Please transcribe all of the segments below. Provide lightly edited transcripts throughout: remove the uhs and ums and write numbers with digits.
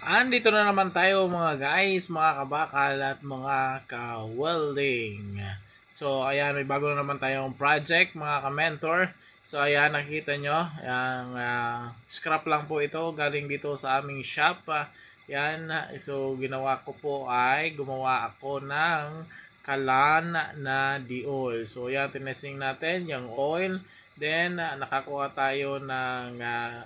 Andito na naman tayo mga guys, mga kabakal at mga ka-welding. So ayan, may bago na naman tayong project mga ka-mentor. So ayan, nakikita nyo, yung scrap lang po ito, galing dito sa aming shop. Yan, so ginawa ko po ay gumawa ako ng kalan na di-oil. So ayan, tinesting natin yung oil. Then nakakuha tayo ng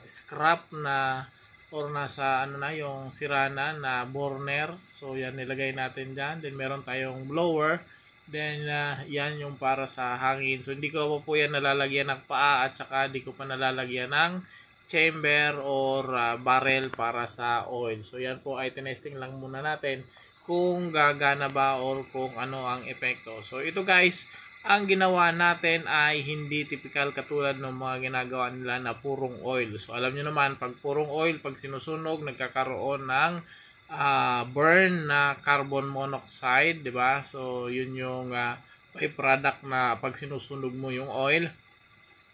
scrap na or nasa ano na yung sirana na burner. So yan nilagay natin dyan. Then meron tayong blower. Then yan yung para sa hangin. So hindi ko po yan nalalagyan ng paa at saka hindi ko pa nalalagyan ng chamber or barrel para sa oil. So yan po ay tinesting lang muna natin kung gagana ba or kung ano ang epekto. So ito guys, ang ginawa natin ay hindi typical katulad ng mga ginagawa nila na purong oil. So alam nyo naman, pag purong oil, pag sinusunog, nagkakaroon ng burn na carbon monoxide, di ba? So yun yung byproduct na pag sinusunog mo yung oil.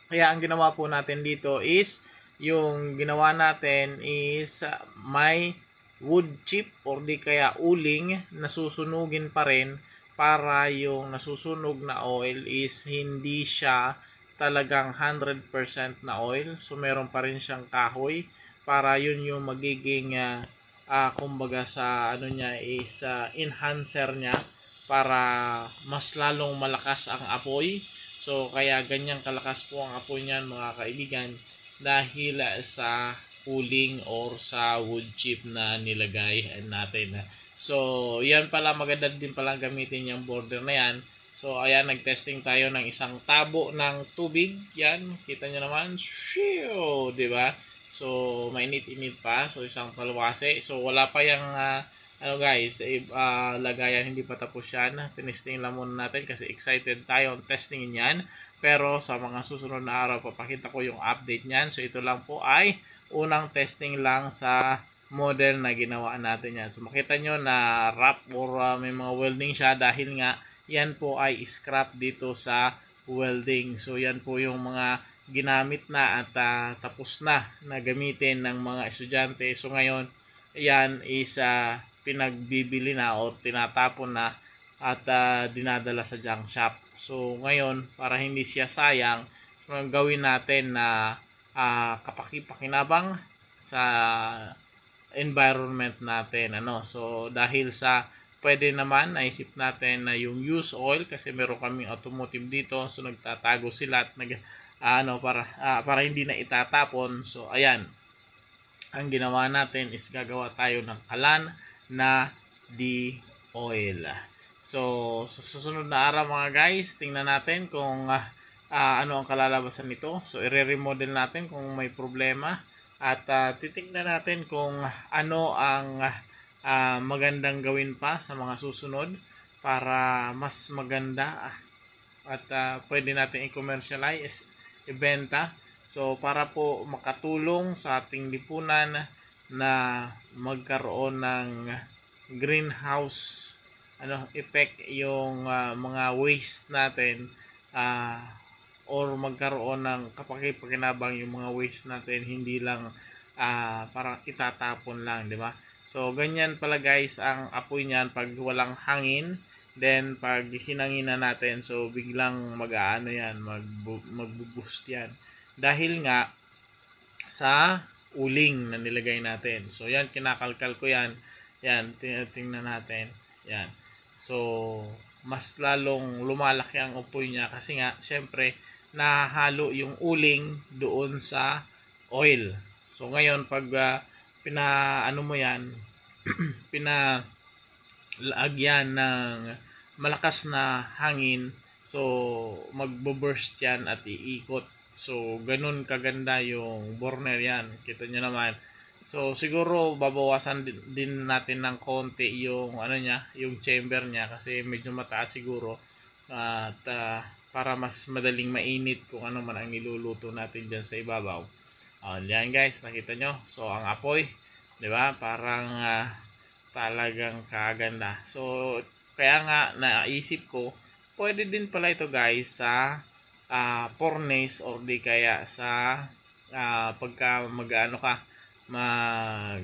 Kaya ang ginawa po natin dito is, yung ginawa natin is may wood chip or di kaya uling na susunugin pa rin para yung nasusunog na oil is hindi siya talagang 100% na oil. So meron pa rin siyang kahoy para yun yung magiging kumbaga sa ano niya is enhancer niya para mas lalong malakas ang apoy. So kaya ganyang kalakas po ang apoy niyan mga kaibigan dahil sa cooling or sa wood chip na nilagay natin. So yan pala, maganda din pala gamitin yung border na yan. So ayan, nagtesting tayo ng isang tabo ng tubig. Yan, kita nyo naman. Shoo, di ba? So mainit-init pa. So isang palwase. So wala pa yung ano guys, lagayan, hindi pa tapos yan. Tinesting lang muna natin kasi excited tayo on testingin yan. Pero sa mga susunod na araw, papakita ko yung update niyan. So ito lang po ay unang testing lang sa model na ginawa natin yan. So makita nyo na wrap or may mga welding siya dahil nga yan po ay scrap dito sa welding. So yan po yung mga ginamit na at tapos na gamitin ng mga estudyante. So ngayon, yan is pinagbibili na o tinatapon na at dinadala sa junk shop. So ngayon, para hindi siya sayang, gawin natin na kapakipakinabang sa environment natin. So dahil sa pwede naman, naisip natin na yung used oil kasi meron kaming automotive dito. So nagtatago sila at para hindi na itatapon. So ayan, ang ginawa natin is gagawa tayo ng kalan na di-oil. So sa susunod na araw mga guys, tingnan natin kung ano ang kalalabasan nito. So i-remodel natin kung may problema at titingnan natin kung ano ang magandang gawin pa sa mga susunod para mas maganda at pwede natin i-commercialize, ibenta. So para po makatulong sa ating lipunan na magkaroon ng greenhouse effect yung mga waste natin, or magkaroon ng kapakipakinabang yung mga waste natin, hindi lang parang itatapon lang, di ba? So ganyan pala guys ang apoy niyan pag walang hangin. Then pag hinangina natin, so biglang mag-aano yan, magbo-boost yan. Dahil nga sa uling na nilagay natin. So yan, kinakalkal ko yan. Yan, tingnan natin. Yan. So mas lalong lumalaki ang apoy niya kasi nga syempre nahalo yung uling doon sa oil. So ngayon pag pinaano mo yan, pinalagyan ng malakas na hangin, so magbo-burst yan at iikot. So ganun kaganda yung burner yan, kita nyo naman. So siguro babawasan din natin ng konti yung ano niya, yung chamber niya kasi medyo mataas siguro at para mas madaling mainit kung ano man ang niluluto natin diyan sa ibabaw. Yan guys, nakita nyo. So ang apoy, 'di ba? Parang talagang kaganda. So kaya nga naisip ko, pwede din pala ito guys sa furnace or di kaya sa pagka mag-ano ka, mag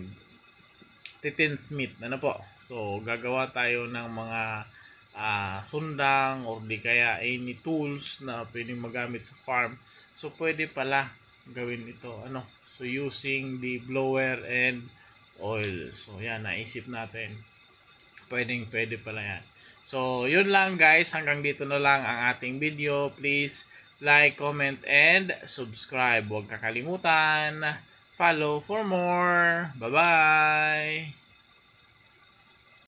tinsmith. Ano po? So, gagawa tayo ng mga sundang or di kaya any tools na pwedeng magamit sa farm. So, pwede pala gawin ito. Ano? So, using the blower and oil. So, yan. Naisip natin. Pwede pala yan. So, yun lang guys. Hanggang dito na lang ang ating video. Please like, comment, and subscribe. Huwag kakalimutan. Follow for more. Bye-bye!